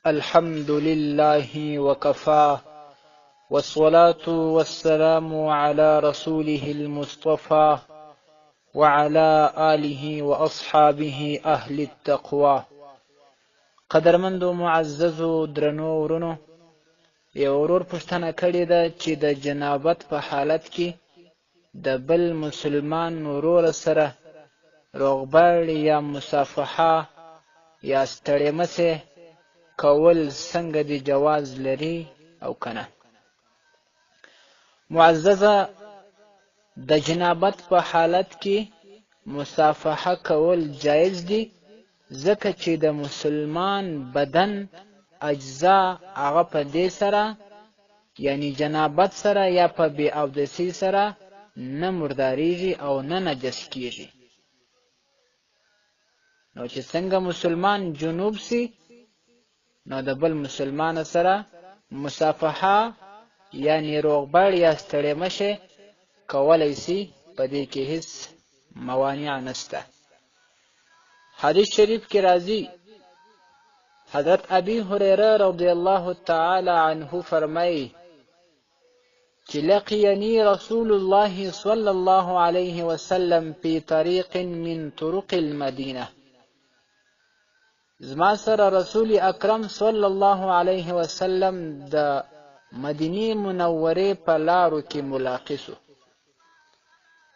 الحمد لله وكفى والصلاة والسلام على رسوله المصطفى وعلى آله وأصحابه أهل التقوى. قدرمندو معززو درنو ورونو، یو ورور پوښتنه کړې ده چې د جنابت په حالت کې د بل مسلمان ورور سره روغبړ یا مصافحه یا ستړی مسې کول څنګه دی جواز لري او کنه؟ معززه، د جنابت په حالت کې مصافحه کول جایز دي، ځکه چې د مسلمان بدن اجزا هغه په دې سره یعنی جنابت سره یا په بې اودسۍ سره نه مرداریږي او نه نجس کیږي. نو چې څنګه مسلمان جنوب سي، نو د بل مسلمان سره مصافحه یعنی روغبړ یا ستړی مشي کولی سي، په دې کې هیڅ موانع نشته. حدیث شریف کې راځي، حضرت ابي هريره رضی الله تعالی عنه فرمایي چې لقيني رسول الله صلى الله عليه وسلم في طريق من طرق المدينه. زما سره رسول اکرم صلی الله علیه وسلم د مدینه منورې په لارو کې ملاقات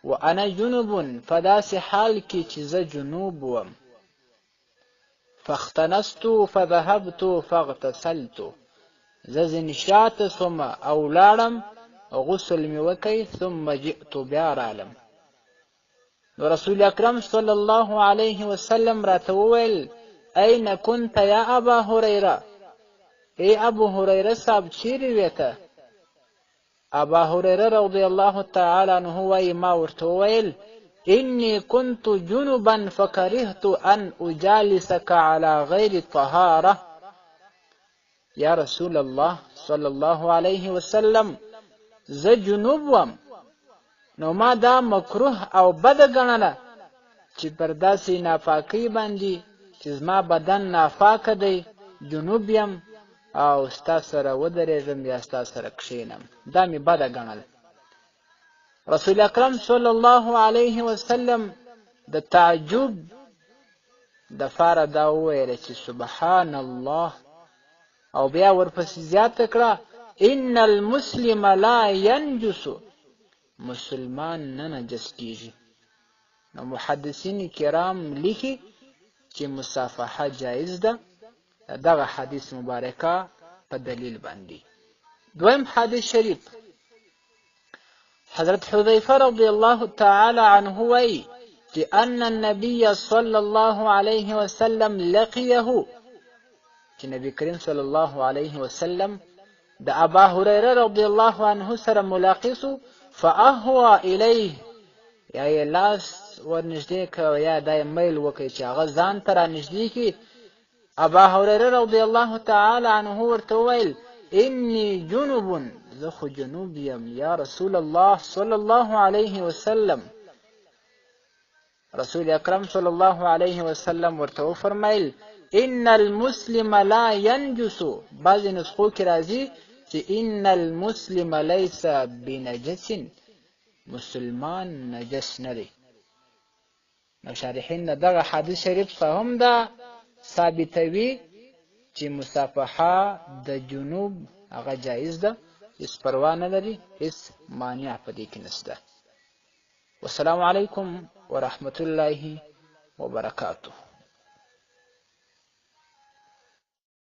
وانا جنوب، فداس حال کې چې زه جنوب وم. فاختنست فذهبت فاغتسلت، زه ځنې شاته سوم او لاړم، غسل مې وکړ، ثم جئت بیا رالم. نو رسول اکرم صلی الله علیه وسلم راته وویل: أين كنت يا أبا هريرة؟ ای ابو هريره صاحب چیرې وې ته؟ ابا هريره رضی الله تعالی عنه وایي ما ورته وویل: إني كنت جنبا فكرهت أن أجالسك على غير طهارة. یا رسول الله صلی الله علیه وسلم، زه جنوب وم، نو ما دا مکروه او بد ګڼله چې پر داسې ناپاکۍ باندې چې زما بدن ناپاکه دی، جنوب یم او ستا سره ودرېږم یا ستا سره کښېنم، دا مې بده ګڼل. رسول اکرم صلی الله علیه وسلم د تعجب دپاره دا وویله چې سبحان الله، او بیا ورپسې زیاته کړه: ان المسلم لا ينجس، مسلمان نه نجس کیږي. نو محدثین کرام لیکي چې مصافحه جایز ده، دغه حدیث مبارکه په دلیل باندې. دویم حدیث شریف، حضرت حذیفه رضی الله تعالی عنه وایي چې ان النبي صلی الله علیه وسلم لقیه، چې نبی کریم صلی الله علیه وسلم د ابا هريره رضی الله عنه سره ملاقات، فاهوى الیه، یا یې لاس ورنږدې کړ یا دا یې میل وکړ چې هغه ځان ته رانږدې کړي. ابا هريره رضی الله تعالی عنه ورته وویل: انی جنوب، زه خو جنوب یم یا رسول الله صلی الله علیه وسلم. رسول اکرم صلی الله علیه وسلم ورته وفرمایل: ان المسلم لا ينجس. بعضې نسخو کې راځي چې ان المسلم لیس بنجس، مسلمان نجس نه دی. نو شارحین دغه حدیث شریف څخه هم دا ثابتوي چې مصافحه د جنوب هغه جایز ده، هیڅ پروا نه لري، هیڅ مانع په دې کې نشته. والسلام علیکم ورحمة الله وبرکاته.